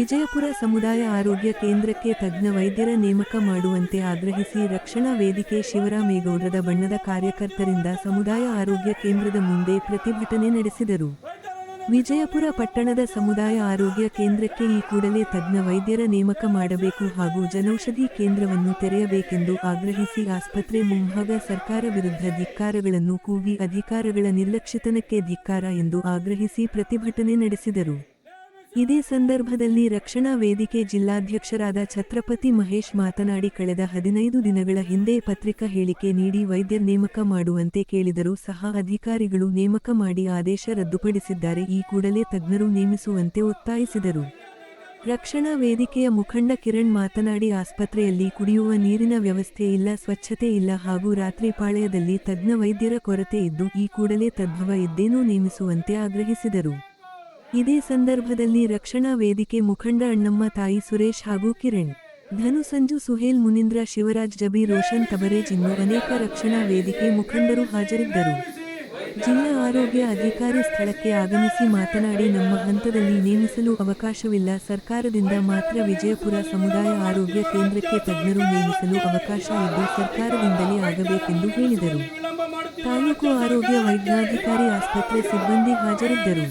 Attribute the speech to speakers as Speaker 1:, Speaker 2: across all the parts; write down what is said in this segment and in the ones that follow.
Speaker 1: ವಿಜಯಪುರ ಸಮುದಾಯ ಆರೋಗ್ಯ ಕೇಂದ್ರಕ್ಕೆ ತಜ್ಞ ವೈದ್ಯರ ನೇಮಕ ಮಾಡುವಂತೆ ಆಗ್ರಹಿಸಿ ರಕ್ಷಣಾ ವೇದಿಕೆ ಶಿವರಾಮೇಗೌಡರ ಬಣ್ಣದ ಕಾರ್ಯಕರ್ತರಿಂದ ಸಮುದಾಯ ಆರೋಗ್ಯ ಕೇಂದ್ರದ ಮುಂದೆ ಪ್ರತಿಭಟನೆ ನಡೆಸಿದರು. ವಿಜಯಪುರ ಪಟ್ಟಣದ ಸಮುದಾಯ ಆರೋಗ್ಯ ಕೇಂದ್ರಕ್ಕೆ ಈ ಕೂಡಲೇ ತಜ್ಞ ವೈದ್ಯರ ನೇಮಕ ಮಾಡಬೇಕು ಹಾಗೂ ಜನೌಷಧಿ ಕೇಂದ್ರವನ್ನು ತೆರೆಯಬೇಕೆಂದು ಆಗ್ರಹಿಸಿ ಆಸ್ಪತ್ರೆ ಮುಂಭಾಗ ಸರ್ಕಾರ ವಿರುದ್ಧ ಧಿಕ್ಕಾರಗಳನ್ನು ಕೂಗಿ ಅಧಿಕಾರಿಗಳ ನಿರ್ಲಕ್ಷ್ಯತನಕ್ಕೆ ಧಿಕ್ಕಾರ ಎಂದು ಆಗ್ರಹಿಸಿ ಪ್ರತಿಭಟನೆ ನಡೆಸಿದರು. ಇದೇ ಸಂದರ್ಭದಲ್ಲಿ ರಕ್ಷಣಾ ವೇದಿಕೆ ಜಿಲ್ಲಾಧ್ಯಕ್ಷರಾದ ಛತ್ರಪತಿ ಮಹೇಶ್ ಮಾತನಾಡಿ ಕಳೆದ 15 ದಿನಗಳ ಹಿಂದೆ ಪತ್ರಿಕಾ ಹೇಳಿಕೆ ನೀಡಿ ವೈದ್ಯರ ನೇಮಕ ಮಾಡುವಂತೆ ಕೇಳಿದರೂ ಸಹ ಅಧಿಕಾರಿಗಳು ನೇಮಕ ಮಾಡಿ ಆದೇಶ ರದ್ದುಪಡಿಸಿದ್ದಾರೆ. ಈ ಕೂಡಲೇ ತಜ್ಞರು ನೇಮಿಸುವಂತೆ ಒತ್ತಾಯಿಸಿದರು. ರಕ್ಷಣಾ ವೇದಿಕೆಯ ಮುಖಂಡ ಕಿರಣ್ ಮಾತನಾಡಿ ಆಸ್ಪತ್ರೆಯಲ್ಲಿ ಕುಡಿಯುವ ನೀರಿನ ವ್ಯವಸ್ಥೆ ಇಲ್ಲ, ಸ್ವಚ್ಛತೆ ಇಲ್ಲ ಹಾಗೂ ರಾತ್ರಿ ಪಾಳ್ಯದಲ್ಲಿ ತಜ್ಞ ವೈದ್ಯರ ಕೊರತೆ ಇದ್ದು ಈ ಕೂಡಲೇ ತದ್ಭವ ಇದ್ದೇನೋ ನೇಮಿಸುವಂತೆ ಆಗ್ರಹಿಸಿದರು. ಇದೇ ಸಂದರ್ಭದಲ್ಲಿ ರಕ್ಷಣಾ ವೇದಿಕೆ ಮುಖಂಡ ಅಣ್ಣಮ್ಮ ತಾಯಿ ಸುರೇಶ್ ಹಾಗೂ ಕಿರಣ್, ಧನು ಸಂಜು, ಸುಹೇಲ್, ಮುನೀಂದ್ರ, ಶಿವರಾಜ್, ಜಬಿ, ರೋಷನ್ ತಬರೇಜ್ ಇನ್ನೂ ಅನೇಕ ರಕ್ಷಣಾ ವೇದಿಕೆ ಮುಖಂಡರು ಹಾಜರಿದ್ದರು. ಜಿಲ್ಲಾ ಆರೋಗ್ಯ ಅಧಿಕಾರಿ ಸ್ಥಳಕ್ಕೆ ಆಗಮಿಸಿ ಮಾತನಾಡಿ ನಮ್ಮ ಹಂತದಲ್ಲಿ ನೇಮಿಸಲು ಅವಕಾಶವಿಲ್ಲ, ಸರ್ಕಾರದಿಂದ ಮಾತ್ರ ವಿಜಯಪುರ ಸಮುದಾಯ ಆರೋಗ್ಯ ಕೇಂದ್ರಕ್ಕೆ ತಜ್ಞರು ನೇಮಿಸಲು ಅವಕಾಶ ಇದ್ದು ಸರ್ಕಾರದಿಂದಲೇ ಆಗಬೇಕೆಂದು ಹೇಳಿದರು. ತಾಲೂಕು ಆರೋಗ್ಯ ವೈದ್ಯಾಧಿಕಾರಿ ಆಸ್ಪತ್ರೆ ಸಿಬ್ಬಂದಿ ಹಾಜರಿದ್ದರು.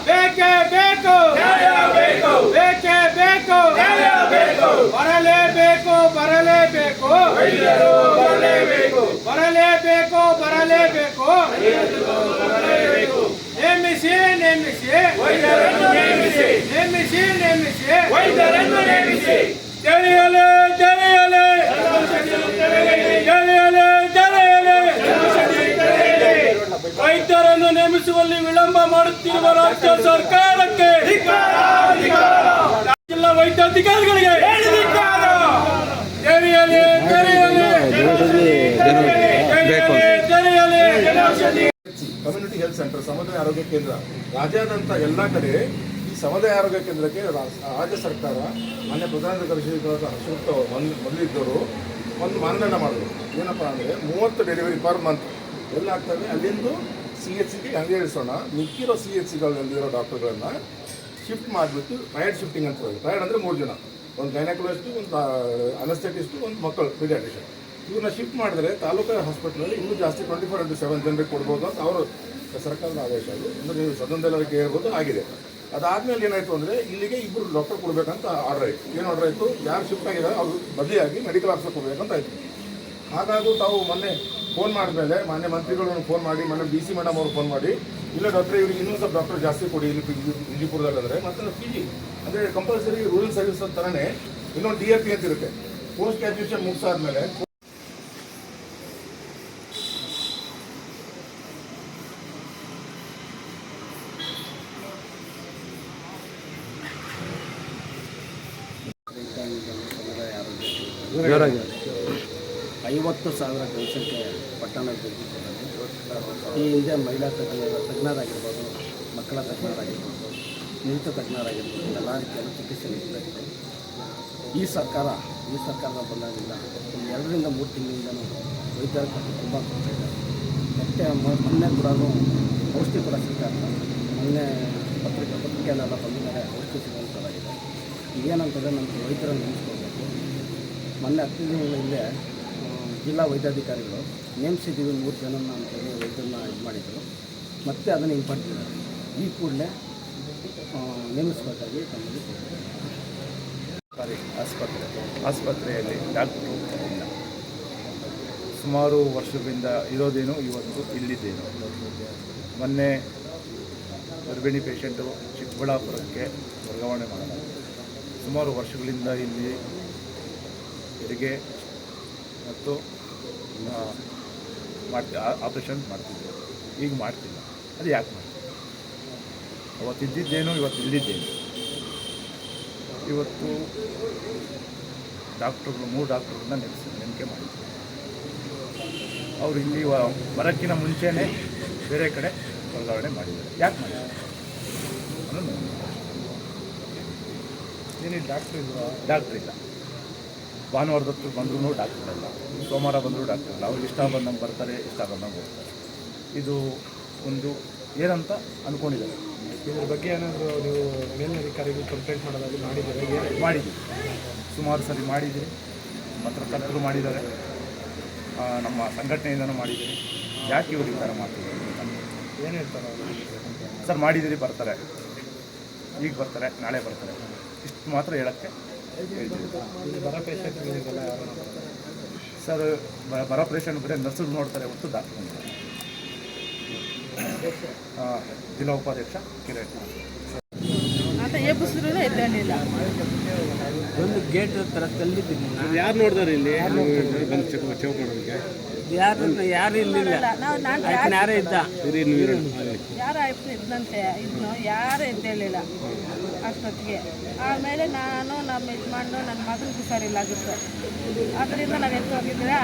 Speaker 2: ಬೇಕೇ ಬೇಕು, ಬೇಕೇ ಬೇಕು, ಬರಲೇಬೇಕು, ಬರಲೇಬೇಕು, ಬರಲೇಬೇಕು, ಬರಲೇಬೇಕು, ನೇಮಿಸಿ, ನೇಮಿಸಿ, ನೇಮಿಸಿ, ನೇಮಿಸಿ, ತೆರೆಯಲೇ, ತೆರೆಯಲೇ, ತೆರೆಯಲೇ, ತೆರೆಯಲೇ, ವೈದ್ಯರನ್ನು ನೇಮಿಸುವಲ್ಲಿ ವಿಳಂಬ ಮಾಡುತ್ತಿರುವ ರಾಜ್ಯ ಸರ್ಕಾರಕ್ಕೆ, ಜಿಲ್ಲಾ ವೈದ್ಯಾಧಿಕಾರಿಗಳಿಗೆ ತೆರೆಯಲೇ, ತೆರೆಯಲೇ, ತೆರೆಯಲೇ.
Speaker 3: ಕಮ್ಯುನಿಟಿ ಹೆಲ್ತ್ ಸೆಂಟರ್ ಸಮುದಾಯ ಆರೋಗ್ಯ ಕೇಂದ್ರ ರಾಜ್ಯಾದ್ಯಂತ ಎಲ್ಲ ಕಡೆ ಈ ಸಮುದಾಯ ಆರೋಗ್ಯ ಕೇಂದ್ರಕ್ಕೆ ರಾಜ್ಯ ಸರ್ಕಾರ ಮಾನ್ಯ ಪ್ರಧಾನ ಕಾರ್ಯದರ್ಶಿ ಅಶೋಕ್ ಮೊದಲಿದ್ದವರು ಒಂದು ಮಾನದಂಡ ಮಾಡಿದ್ರು. ಏನಪ್ಪ ಅಂದರೆ 30 ಡೆಲಿವರಿ ಪರ್ ಮಂತ್ ಎಲ್ಲ ಆಗ್ತವೆ ಅಲ್ಲಿಂದು CHCಗೆ ಹಂಗೆ ಇಳಿಸೋಣ. ಮಿಕ್ಕಿರೋ CHCಗಳಲ್ಲಿರೋ ಡಾಕ್ಟರ್ಗಳನ್ನು ಶಿಫ್ಟ್ ಮಾಡಿಬಿಟ್ಟು ಟ್ರಯಡ್ ಶಿಫ್ಟಿಂಗ್ ಅಂತ ಹೇಳಿ. ಟ್ರಯಡ್ ಅಂದರೆ 3 ಜನ, ಒಂದು ಗೈನಕಾಲಜಿಸ್ಟ್, ಒಂದು ಅನಸ್ಥೆಟಿಸ್ಟು, ಒಂದು ಮಕ್ಕಳು ಪೀಡಿಯಾಟ್ರಿಷಿಯನ್. ಇವ್ರನ್ನ ಶಿಫ್ಟ್ ಮಾಡಿದ್ರೆ ತಾಲೂಕು ಹಾಸ್ಪಿಟಲಲ್ಲಿ ಇನ್ನೂ ಜಾಸ್ತಿ 24/7 ಜನರಿಗೆ ಕೊಡ್ಬೋದು ಅಂತ ಅವರು ಸರ್ಕಾರದ ಆದೇಶ. ಅದು ಅಂದರೆ ನೀವು ಸದನದಲ್ಲಿ ಹೇಳ್ಬೋದು ಆಗಿದೆ. ಅದಾದಮೇಲೆ ಏನಾಯಿತು ಅಂದರೆ ಇಲ್ಲಿಗೆ 2 ಡಾಕ್ಟರ್ ಕೊಡಬೇಕಂತ ಆರ್ಡರ್ ಆಯಿತು. ಏನು ಆರ್ಡರ್ ಆಯಿತು? ಯಾರು ಶಿಫ್ಟ್ ಆಗಿದ್ದಾರೆ ಅವರು ಬದಲಿಯಾಗಿ ಮೆಡಿಕಲ್ ಆಫೀಸರ್ ಕೊಡಬೇಕಂತ ಆಯಿತು. ಹಾಗಾಗಿ ತಾವು ಮೊನ್ನೆ ಫೋನ್ ಮಾಡಿದ್ಮೇಲೆ ಮಾನ್ಯ ಮಂತ್ರಿಗಳನ್ನು ಫೋನ್ ಮಾಡಿ, ಮೊನ್ನೆ DC ಮೇಡಮ್ ಅವರು ಫೋನ್ ಮಾಡಿ, ಇಲ್ಲ ಡಾಕ್ಟ್ರೆ ಇವ್ರಿಗೆ ಇನ್ನೂ ಸ್ವಲ್ಪ ಡಾಕ್ಟರ್ ಜಾಸ್ತಿ ಕೊಡಿ ಇಲ್ಲಿ ವಿಜಯಪುರದಲ್ಲಿ ಅಂದರೆ. ಮತ್ತು PG ಅಂದರೆ ಕಂಪಲ್ಸರಿ ರೂರಲ್ ಸರ್ವಿಸ್ ಥರನೇ ಇನ್ನೊಂದು DAP ಅಂತ ಇರುತ್ತೆ. ಪೋಸ್ಟ್ ಗ್ರ್ಯಾಜುಯೇಷನ್ ಮುಗಿಸಾದ್ಮೇಲೆ
Speaker 4: ಜೋರಾಗಿ
Speaker 5: 50,000 ಜನಸಂಖ್ಯೆ ಪಟ್ಟಣ ಈ ಹಿಂದೆ ಮಹಿಳಾ ತಜ್ಞರಾಗಿರ್ಬೋದು, ಮಕ್ಕಳ ತಜ್ಞರಾಗಿರ್ಬೋದು, ನುರಿತ ತಜ್ಞರಾಗಿರ್ಬೋದು, ಎಲ್ಲ ರೀತಿಯ ಚಿಕಿತ್ಸೆ ನೀಡಲಾಗಿದೆ. ಈ ಸರ್ಕಾರದ ಬಂದಾಗಿಲ್ಲ 2ರಿಂದ 3 ತಿಂಗಳಿಂದಲೂ ವೈದ್ಯರ ಖರ್ಚು ತುಂಬ ಕೊಡ್ತಾ ಇದೆ. ಮತ್ತು ಮೊನ್ನೆ ಕೂಡ ಔಷಧಿ ಕೂಡ ಸಿಗ್ತಾ ಇಲ್ಲ. ಮೊನ್ನೆ ಪತ್ರಿಕೆಯಲ್ಲೆಲ್ಲ ಬಂದಿದ್ದಾರೆ, ಔಷಧಿ ಸಿಗುವಂಥದ್ದಾಗಿದೆ. ಈಗೇನಂತಂದರೆ ನಮಗೆ ವೈದ್ಯರನ್ನು ನೇಮಿಸ್ಕೊಳ್ಬೇಕು. ಮೊನ್ನೆ 10 ದಿನಗಳ ಹಿಂದೆ ಜಿಲ್ಲಾ ವೈದ್ಯಾಧಿಕಾರಿಗಳು ನೇಮಿಸಿದ್ದೀವಿ 3 ಜನನ ಅಂತೇಳಿ ವೈದ್ಯರನ್ನ ಇದು ಮಾಡಿದರು. ಮತ್ತೆ ಅದನ್ನು ಹಿಂಪಡ್ತಿದ್ದಾರೆ. ಈ ಕೂಡಲೇ ನೇಮಿಸಬೇಕಾಗಿ ತಮ್ಮಲ್ಲಿ
Speaker 4: ಆಸ್ಪತ್ರೆಯಲ್ಲಿ ಡಾಕ್ಟ್ರು ಇಲ್ಲ. ಸುಮಾರು ವರ್ಷಗಳಿಂದ ಇರೋದೇನು, ಇವತ್ತು ಇಲ್ಲಿದ್ದೇನು. ಮೊನ್ನೆ ಗರ್ಭಿಣಿ ಪೇಷಂಟು ಚಿಕ್ಕಬಳ್ಳಾಪುರಕ್ಕೆ ವರ್ಗಾವಣೆ ಮಾಡಲಾಗಿದೆ. ಸುಮಾರು ವರ್ಷಗಳಿಂದ ಇಲ್ಲಿ ಹೆರಿಗೆ ಮತ್ತು ಆಪರೇಷನ್ ಮಾಡ್ತಿದ್ದರು. ಈಗ ಮಾಡ್ತಿಲ್ಲ. ಅದು ಯಾಕೆ ಮಾಡ್ತೀವಿ? ಅವತ್ತಿದ್ದೇನು, ಇವತ್ತು ಇಲ್ಲಿದ್ದೇನು. ಇವತ್ತು ಡಾಕ್ಟ್ರುಗಳು 3 ಡಾಕ್ಟ್ರುಗಳನ್ನ ನೇಮಿಕೆ ಮಾಡಿದ್ವಿ. ಅವರು ಇಲ್ಲಿ ಬರೋಕ್ಕಿಂತ ಮುಂಚೆನೇ ಬೇರೆ ಕಡೆ ವರ್ಗಾವಣೆ ಮಾಡಿದ್ದಾರೆ. ಯಾಕೆ ಮಾಡಿದ್ದಾರೆ ಅನ್ನೋದು
Speaker 5: ಏನೇನು ಡಾಕ್ಟ್ರ್ ಇದ್ರು?
Speaker 4: ಡಾಕ್ಟ್ರ್ ಇಲ್ಲ. ಭಾನುವಾರದತ್ತು ಬಂದ್ರೂ ಡಾಕ್ಟರ್ ಇಲ್ಲ, ಸೋಮವಾರ ಬಂದರೂ ಡಾಕ್ಟರ್ ಇಲ್ಲ. ಅವ್ರಿಗೆ ಇಷ್ಟ ಬಂದಂಗೆ ಬರ್ತಾರೆ, ಇಷ್ಟ ಬಂದಂಗೆ ಹೋಗ್ತಾರೆ. ಇದು ಒಂದು ಏನಂತ ಅಂದ್ಕೊಂಡಿದ್ದಾರೆ.
Speaker 5: ಇದ್ರ ಬಗ್ಗೆ ಏನಾದರೂ ನೀವು ಮೇಲಧಿಕಾರಿಗಳು ಕಂಪ್ಲೇಂಟ್ ಮಾಡೋದಾಗಿ ಮಾಡಿದ್ದೀರಾ?
Speaker 4: ಮಾಡಿದ್ದೀವಿ, ಸುಮಾರು ಸರಿ ಮಾಡಿದ್ದೀವಿ. ಪತ್ರಕರ್ತರು ಮಾಡಿದ್ದಾರೆ, ನಮ್ಮ ಸಂಘಟನೆಯಿಂದನೂ ಮಾಡಿದ್ದೀವಿ. ಯಾಕೆ ಇವರು ಈ ಥರ ಮಾಡ್ತಿದ್ದಾರೆ
Speaker 5: ಏನು ಹೇಳ್ತಾರೆ ಅವರು?
Speaker 4: ಸರ್ ಮಾಡಿದ್ದೀರಿ, ಬರ್ತಾರೆ, ಈಗ ಬರ್ತಾರೆ, ನಾಳೆ ಬರ್ತಾರೆ, ಇಷ್ಟು ಮಾತ್ರ ಹೇಳೋಕ್ಕೆ ಹೇಳ್ತೀವಿ.
Speaker 5: ಇಲ್ಲಿ ಬರೋ ಪೇಷಂಟ್ಗಳಿಗೆಲ್ಲ ಯಾರು
Speaker 4: ಸರ್ ಬರೋ ಪೇಷಂಟ್ ಬರೀ ನರ್ಸರು ನೋಡ್ತಾರೆ ಹೊತ್ತು ಡಾಕ್ಟರ್ ಜಿಲ್ಲಾ ಉಪಾಧ್ಯಕ್ಷ ಕಿರಣ್
Speaker 6: ಅಂತ ಎಬ್ಬಿಸಿದ್ರು ಎದ್ದೇಳಿಲ್ಲ.
Speaker 5: ಒಂದು ಗೇಟ್ ಥರ ತಲ್ಲಿದ್ದೀನಿ.
Speaker 7: ಯಾರು ನೋಡಿದಾರೆ ಇಲ್ಲಿ ಬಂದು ಚೆಕ್ ಮಾಡೋದಕ್ಕೆ?
Speaker 5: ಯಾರು ಇಲ್ಲಿಲ್ಲ, ಯಾರೇ ಇದ್ದ
Speaker 6: ಯಾರು ಇದ್ದಂತೆ ಇದ್ನು ಯಾರು ಎದ್ದೇಳಿಲ್ಲ ಅಷ್ಟೊತ್ತಿಗೆ. ಆಮೇಲೆ ನಾನು ನಮ್ಮ ಯಜಮಾನು ನನ್ನ ಮಗನಿಗೆ ಹುಷಾರಿಲ್ಲಾಗಿತ್ತು, ಅದರಿಂದ ನಾವು ಎದ್ದು ಹೋಗಿದ್ರೆ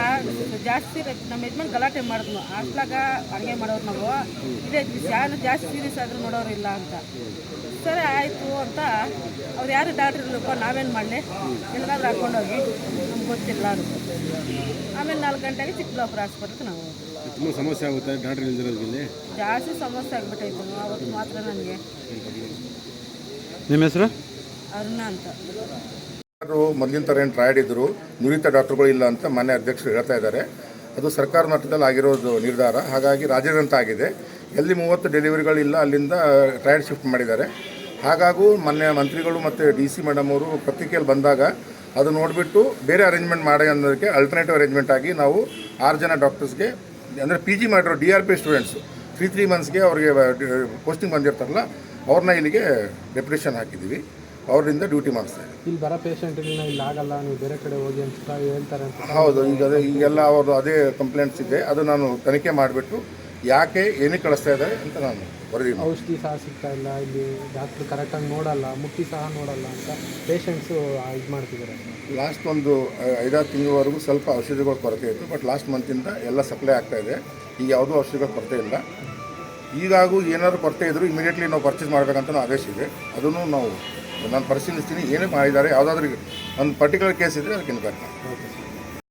Speaker 6: ಜಾಸ್ತಿ ನಮ್ಮ ಯಜಮಾನ್ ಗಲಾಟೆ ಮಾಡಿದ್ನು. ಹಾಸ್ಲಾಗ ಹಂಗೆ ಮಾಡೋರು ನಾವು, ಇದೇ ಯಾರು ಜಾಸ್ತಿ ಸೀರಿಯಸ್ ಆದರೂ ನೋಡೋರಿಲ್ಲ ಅಂತ. ಸರಿ ಆಯಿತು ಅಂತ ಅವ್ರು ಯಾರು ಡಾಕ್ಟ್ರ್ ಇಲ್ಲಪ್ಪ, ನಾವೇನು ಮಾಡಲಿ, ಎಲ್ಲಾದ್ರೂ ಹಾಕ್ಕೊಂಡೋಗಿ ನಮ್ಗೆ ಗೊತ್ತಿಲ್ಲ ಅಂತ. ಆಮೇಲೆ 4 ಗಂಟೆಗೆ ಚಿಕ್ಕಬಳ್ಳಾಪುರ ಆಸ್ಪತ್ರೆಗೆ ನಾವು
Speaker 7: ತುಂಬ ಸಮಸ್ಯೆ ಆಗುತ್ತೆ ಡಾಕ್ಟ್ರ್ ಇಲ್ದಿರೋದ್ರಲ್ಲಿ.
Speaker 6: ಜಾಸ್ತಿ ಸಮಸ್ಯೆ ಆಗಿಬಿಟ್ಟೈತೆ. ಅವತ್ತು ಮಾತ್ರ ನನಗೆ.
Speaker 7: ನಿಮ್ಮ ಹೆಸರು?
Speaker 6: ಅರುಣ ಅಂತ.
Speaker 3: ಮೊದಲಿನ ಥರ ಏನು ಟ್ರಯಡ್ ಇದ್ದರು, ನುರಿತ ಡಾಕ್ಟರ್ಗಳು ಇಲ್ಲ ಅಂತ ಮಾನ್ಯ ಅಧ್ಯಕ್ಷರು ಹೇಳ್ತಾ ಇದ್ದಾರೆ. ಅದು ಸರ್ಕಾರ ಮಟ್ಟದಲ್ಲಿ ಆಗಿರೋದು ನಿರ್ಧಾರ. ಹಾಗಾಗಿ ರಾಜ್ಯಾದ್ಯಂತ ಆಗಿದೆ. ಎಲ್ಲಿ 30 ಡೆಲಿವರಿಗಳಿಲ್ಲ ಅಲ್ಲಿಂದ ಟ್ರಯಡ್ ಶಿಫ್ಟ್ ಮಾಡಿದ್ದಾರೆ. ಹಾಗಾಗಿ ಮಾನ್ಯ ಮಂತ್ರಿಗಳು ಮತ್ತು DC ಮೇಡಮ್ ಅವರು ಪತ್ರಿಕೆಯಲ್ಲಿ ಬಂದಾಗ ಅದು ನೋಡಿಬಿಟ್ಟು ಬೇರೆ ಅರೇಂಜ್ಮೆಂಟ್ ಮಾಡಿ ಅನ್ನೋದಕ್ಕೆ ಅಲ್ಟರ್ನೇಟಿವ್ ಅರೇಂಜ್ಮೆಂಟ್ ಆಗಿ ನಾವು 6 ಜನ ಡಾಕ್ಟರ್ಸ್ಗೆ, ಅಂದರೆ PG ಮಾಡಿರೋ DRP ಸ್ಟೂಡೆಂಟ್ಸು 3 ಮಂತ್ಸ್ಗೆ ಅವ್ರಿಗೆ ಪೋಸ್ಟಿಂಗ್ ಬಂದಿರ್ತಾರಲ್ಲ, ಅವ್ರನ್ನ ಇಲ್ಲಿಗೆ ಡೆಪ್ಯುಟೇಷನ್ ಹಾಕಿದ್ದೀವಿ. ಅವರಿಂದ ಡ್ಯೂಟಿ ಮಾಡಿಸ್ತಾ ಇದ್ದೀವಿ.
Speaker 5: ಇಲ್ಲಿ ಬರೋ ಪೇಷಂಟ್ಗಳನ್ನ ಇಲ್ಲಿ ಆಗಲ್ಲ, ನೀವು ಬೇರೆ ಕಡೆ ಹೋಗಿ ಅಂತ ಹೇಳ್ತಾರೆ ಅಂತ.
Speaker 3: ಹೌದು, ಈಗೆಲ್ಲ ಅವ್ರದ್ದು ಅದೇ ಕಂಪ್ಲೇಂಟ್ಸ್ ಇದೆ. ಅದು ನಾನು ತನಿಖೆ ಮಾಡಿಬಿಟ್ಟು ಯಾಕೆ ಏನಕ್ಕೆ ಕಳಿಸ್ತಾ ಇದ್ದಾರೆ ಅಂತ ನಾನು ವರದಿ
Speaker 5: ಔಷಧಿ ಸಹ ಸಿಗ್ತಾ ಇಲ್ಲ, ಇಲ್ಲಿ ಡಾಕ್ಟ್ರು ಕರೆಕ್ಟಾಗಿ ನೋಡಲ್ಲ, ಮುಟ್ಟಿ ಸಹ ನೋಡಲ್ಲ ಅಂತ ಪೇಷಂಟ್ಸು ಇದು ಮಾಡ್ತಿದ್ದಾರೆ.
Speaker 3: ಲಾಸ್ಟ್ ಒಂದು 5-6 ತಿಂಗಳವರೆಗೂ ಸ್ವಲ್ಪ ಔಷಧಿಗಳ ಕೊರತೆ ಇತ್ತು. ಬಟ್ ಲಾಸ್ಟ್ ಮಂತಿಂದ ಎಲ್ಲ ಸಪ್ಲೈ ಆಗ್ತಾಯಿದೆ. ಈಗ ಯಾವುದೂ ಔಷಧಿಗಳ ಕೊರತೆ ಇಲ್ಲ. ಈಗಾಗೂ ಏನಾದರೂ ಕೊರತೆ ಇದ್ದರೂ ಇಮಿಡಿಯೇಟ್ಲಿ ನಾವು ಪರ್ಚೇಸ್ ಮಾಡಬೇಕಂತ ಆದೇಶ ಇದೆ. ಅದನ್ನು ನಾವು ನಾನು ಪರಿಶೀಲಿಸ್ತೀನಿ. ಏನೇ ಮಾಡಿದ್ದಾರೆ, ಯಾವುದಾದ್ರೂ ಒಂದು ಪರ್ಟಿಕ್ಯುಲರ್ ಕೇಸ್ ಇದ್ದರೆ ಅದಕ್ಕೆ ಇನ್ಕ್ವೈರಿ ಮಾಡಿ.